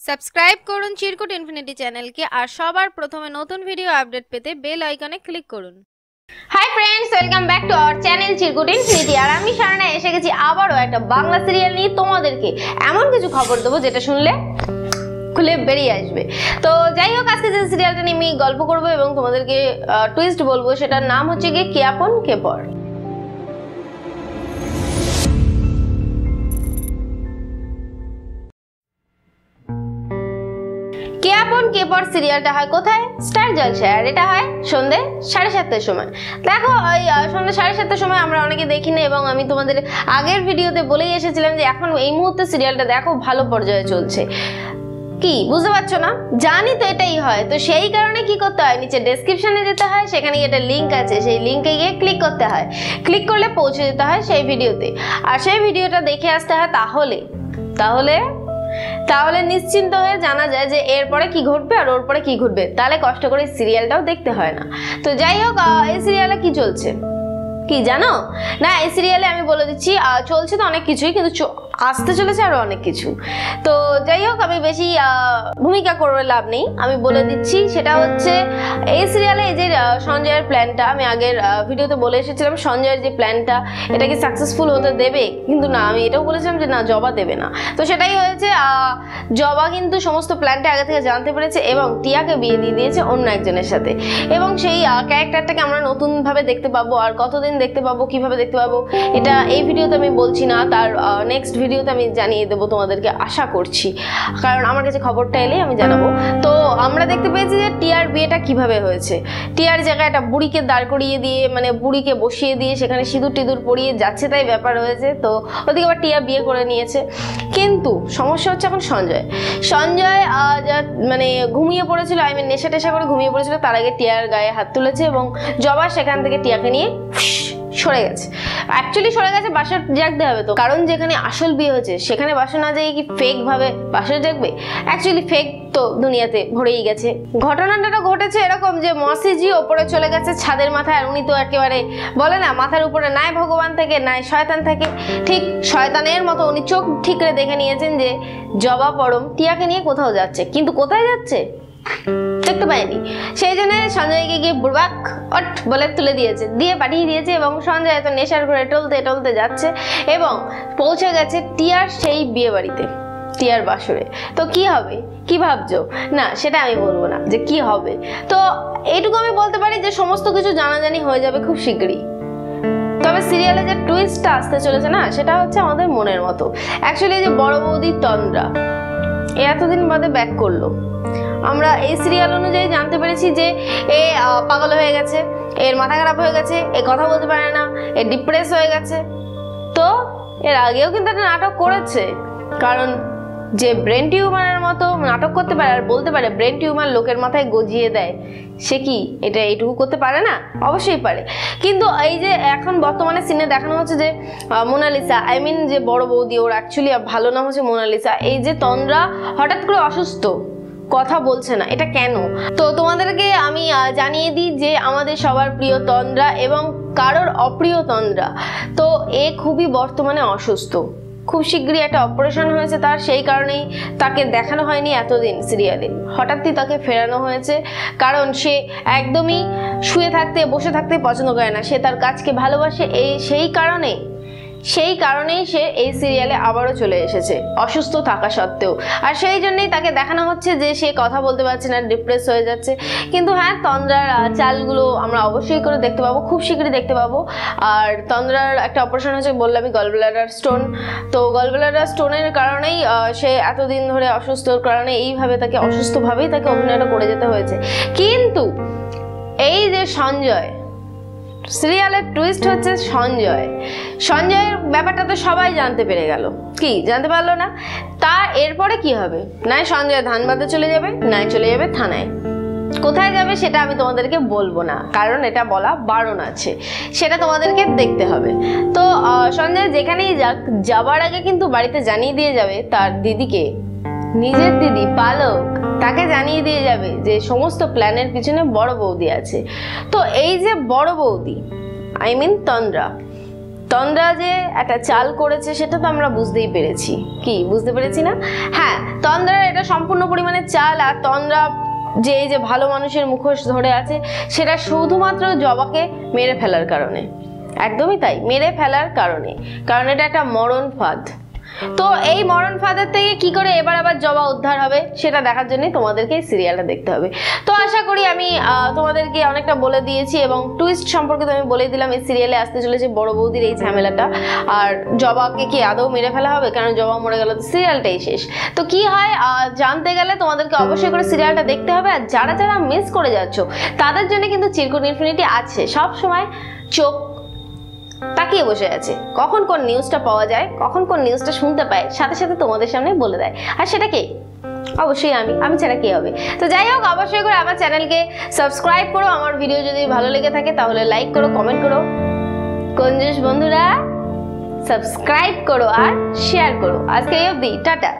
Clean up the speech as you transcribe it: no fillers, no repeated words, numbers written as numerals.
Subscribe করুন চিরকুট infinity চ্যানেলকে আর সবার প্রথমে নতুন ভিডিও আপডেট পেতে বেল আইকনে ক্লিক করুন। Hi friends, welcome back to our channel Chirkut infinity. আর আমি সারনা এসে গেছি আবারও একটা বাংলা সিরিয়াল নিয়ে তোমাদেরকে এমন কিছু খবর দেবো যেটা শুনলে খুলে বেরিয়ে আসবে। তো যাই হোক, আজকে যে সিরিয়ালটা নিয়ে আমি গল্প করবো এবং তোমাদেরকে টুইস্ট বলবো, সেটার নাম হচ্ছে গিয়ে কে আপন কে পর। কে আপন কে পর সিরিয়ালটা হয় কোথায়? স্টার জলসায়। আর এটা হয় সন্ধ্যে 7:30টার সময়। দেখো, ওই সন্ধ্যে 7:30টার সময় আমরা অনেকে দেখি না, এবং আমি তোমাদের আগের ভিডিওতে বলেই এসেছিলাম যে এখন এই মুহূর্তে সিরিয়ালটা দেখো ভালো পর্যায়ে চলছে। কি বুঝতে পারছো না? জানি তো এটাই হয়। তো সেই কারণে কি করতে হয়, নিচে ডেসক্রিপশনে যেতে হয়, সেখানে একটা লিঙ্ক আছে, সেই লিঙ্কে গিয়ে ক্লিক করতে হয়। ক্লিক করলে পৌঁছে যেতে হয় সেই ভিডিওতে, আর সেই ভিডিওটা দেখে আসতে হয়। তাহলে নিশ্চিন্ত হয়ে জানা যায় যে এরপরে কি ঘটবে আর ওর পরে কি ঘটবে। তাহলে কষ্ট করে সিরিয়ালটাও দেখতে হয় না। তো যাই হোক, এই সিরিয়ালে কি চলছে কি জানো না? এই সিরিয়ালে আমি বলে দিচ্ছি, চলছে তো অনেক কিছুই, কিন্তু আসতে চলেছে আরো অনেক কিছু। তো যাই হোক, আমি বেশি ভূমিকা করবে লাভ নেই, আমি বলে দিচ্ছি। সেটা হচ্ছে এই সিরিয়ালে এই যে সঞ্জয়ের প্ল্যানটা, আমি আগের ভিডিওতে বলে এসেছিলাম সঞ্জয়ের যে প্ল্যানটা এটা কি সাকসেসফুল হতে দেবে, কিন্তু না, আমি এটাও বলেছিলাম যে না, জবা দেবে না। তো সেটাই হয়েছে। জবা কিন্তু সমস্ত প্ল্যানটা আগে থেকে জানতে পেরেছে এবং টিয়াকে বিয়ে দিয়ে দিয়েছে অন্য একজনের সাথে। এবং সেই ক্যারেক্টারটাকে আমরা নতুনভাবে দেখতে পাবো। আর কতদিন দেখতে পাবো, কিভাবে দেখতে পাবো, এটা এই ভিডিওতে আমি বলছি না, তার নেক্সট ভিডিওতে আমি জানিয়ে দেবো তোমাদেরকে, আশা করছি, কারণ আমার কাছে খবরটা এলেই আমি জানাবো। তো আমরা দেখতে পেয়েছি যে টিয়ার বিয়েটা কিভাবে হয়েছে। টিয়ার জায়গায় একটা বুড়িকে দাঁড় করিয়ে দিয়ে, মানে বুড়িকে বসিয়ে দিয়ে সেখানে সিঁদুর টিঁদুর পরিয়ে যাচ্ছে তাই ব্যাপার হয়েছে। তো ওদিকে আবার টিয়া বিয়ে করে নিয়েছে। কিন্তু সমস্যা হচ্ছে এখন সঞ্জয় মানে ঘুমিয়ে পড়েছিল, নেশা টেশা করে ঘুমিয়ে পড়েছিল, তার আগে টিয়ার গায়ে হাত তুলেছে এবং জবা সেখান থেকে টিয়াকে নিয়ে সরে গেছে। অ্যাকচুয়ালি সরে গেছে, বাসর জাগতে হবে তো, কারণ যেখানে আসল বিয়ে হয়েছে সেখানে বাসর না যেয়ে কি ফেক ভাবে বাসর জাগবে? অ্যাকচুয়ালি ফেক তো দুনিয়াতে ভরেই গেছে। ঘটনাটা ঘটেছে এরকম যে মসিজি ওপরে চলে গেছে ছাদের মাথায়, আর উনি তো একেবারে বলে না, মাথার উপরে নাই ভগবান থেকে নাই শয়তান থাকে, ঠিক শয়তানের মতো উনি চোখ ঠিক করে দেখে নিয়েছেন যে জবা পরম টিয়াকে নিয়ে কোথাও যাচ্ছে, কিন্তু কোথায় যাচ্ছে দেখতে পাইনি। সেই জন্য সঞ্জয়কে গিয়ে বুড়বাক অট বলে তুলে দিয়েছে, দিয়ে পাঠিয়ে দিয়েছে। এবং সঞ্জয় তো নেশার ঘরে টলতে টলতে যাচ্ছে এবং পৌঁছে গেছে টিয়ার সেই বিয়ে বাড়িতে, টিয়ার বাসরে। তো কি হবে, কি ভাবছো? না, সেটা আমি বলবো না যে কি হবে। তো এইটুকু আমি বলতে পারি যে সমস্ত কিছু জানাজানি হয়ে যাবে খুব শীঘ্রই। তবে সিরিয়ালে যে টুইস্টটা আসতে চলেছে না, সেটা হচ্ছে আমাদের মনের মতো। অ্যাকচুয়ালি যে বড় বৌদি তন্দ্রা এতদিন বাদে ব্যাক করলো। আমরা এই সিরিয়াল অনুযায়ী জানতে পেরেছি যে এ পাগল হয়ে গেছে, এর মাথা খারাপ হয়ে গেছে, এ কথা বলতে পারে না, এ ডিপ্রেস হয়ে গেছে। তো এর আগেও কিন্তু একটা নাটক করেছে, কারণ যে ব্রেন টিউমারের মতো নাটক করতে পারে আর বলতে পারে ব্রেন টিউমার লোকের মাথায় গজিয়ে দেয়, সে কি এটা এইটুকু করতে পারে না? অবশ্যই পারে। কিন্তু এই যে এখন বর্তমানে সিনে দেখানো হচ্ছে যে মোনালিসা, যে বড় বৌদি, ওর অ্যাকচুয়ালি ভালো নাম হচ্ছে মোনালিসা, এই যে তন্দ্রা হঠাৎ করে অসুস্থ, কথা বলছে না, এটা কেন? তো তোমাদেরকে আমি জানিয়ে দিই যে আমাদের সবার প্রিয় তন্দ্রা এবং কারোর অপ্রিয় তন্দ্রা, তো এ খুবই বর্তমানে অসুস্থ। খুব শীঘ্রই একটা অপারেশন হয়েছে তার, সেই কারণেই তাকে দেখানো হয়নি এতদিন সিরিয়ালে, হঠাৎই তাকে ফেরানো হয়েছে। কারণ সে একদমই শুয়ে থাকতে বসে থাকতে পছন্দ করে না, সে তার কাজকে ভালোবাসে। সেই কারণেই সে এই সিরিয়ালে আবারও চলে এসেছে অসুস্থ থাকা সত্ত্বেও। আর সেই জন্যই তাকে দেখানো হচ্ছে যে সে কথা বলতে পারছে না, ডিপ্রেস হয়ে যাচ্ছে। কিন্তু হ্যাঁ, তন্দ্রার চালগুলো আমরা অবশ্যই করে দেখতে পাবো, খুব শীঘ্রই দেখতে পাবো। আর তন্দ্রার একটা অপারেশন হয়েছে বললাম, গলব্লাডার স্টোন। তো গলব্লাডার স্টোনের কারণেই সে এতদিন ধরে অসুস্থর কারণে এইভাবে তাকে অসুস্থভাবেই তাকে অভিনয়টা করে যেতে হয়েছে। কিন্তু এই যে সঞ্জয়, সিরিয়ালের টুইস্ট হচ্ছে সঞ্জয়ের ব্যাপারটা তো সবাই জানতে পেরে গেল, কি জানতে পারলো না? তার এরপরে কি হবে? নাই সঞ্জয় ধানবাদে চলে যাবে, নাই চলে যাবে থানায়। কোথায় যাবে সেটা আমি তোমাদেরকে বলবো না, কারণ এটা বলা বারণ আছে, সেটা তোমাদেরকে দেখতে হবে। তো সঞ্জয় যেখানেই যাক, যাবার আগে কিন্তু বাড়িতে জানিয়ে দিয়ে যাবে তার দিদিকে, নিজের দিদি পালক, তাকে জানিয়ে দিয়ে যাবে যে সমস্ত প্ল্যানের পিছনে বড় বৌদি আছে। তো এই যে বড় বৌদি, তন্দ্রা যে একটা চাল করেছে সেটা তো আমরা বুঝতেই পেরেছি। কি বুঝতে পেরেছি না? হ্যাঁ, তন্দ্রার এটা সম্পূর্ণ পরিমাণে চাল, আর তন্দ্রা যে এই যে ভালো মানুষের মুখোশ ধরে আছে সেটা শুধুমাত্র জবাকে মেরে ফেলার কারণে। একদমই তাই, মেরে ফেলার কারণে, কারণ এটা একটা মরণ ফাঁদ। তো এই মরণ ফাঁদের থেকে কি করে এবার আবার জবা উদ্ধার হবে সেটা দেখার জন্য তোমাদেরকে এই সিরিয়ালটা দেখতে হবে। তো আশা করি আমি তোমাদেরকে অনেকটা বলে দিয়েছি, এবং টুইস্ট সম্পর্কে তো আমি বলে দিলাম। এই সিরিয়ালে আসতে চলেছে বড় বৌদির এই ঝামেলাটা, আর জবাকে কি আদৌ মেরে ফেলা হবে, কারণ জবা মরে গেল তো সিরিয়ালটাই শেষ। তো কি হয় জানতে গেলে তোমাদেরকে অবশ্যই করে সিরিয়ালটা দেখতে হবে। আর যারা যারা মিস করে যাচ্ছ তাদের জন্য কিন্তু চিরকুট ইনফিনিটি আছে, সব সময় চোখ তাকিয়ে বসে আছে, কখন কোন নিউজটা পাওয়া যায়, কখন কোন নিউজটা শুনতে পায়, সাথে সাথে তোমাদের সামনে বলে দেয়। আর সেটা কে? অবশ্যই আমি ছাড়া কে হবে? তো যাই হোক, অবশ্যই করে আমার চ্যানেলকে সাবস্ক্রাইব করো। আমার ভিডিও যদি ভালো লেগে থাকে তাহলে লাইক করো, কমেন্ট করো। কঞ্জুস বন্ধুরা সাবস্ক্রাইব করো আর শেয়ার করো। আজকে এই অবধি, টাটা।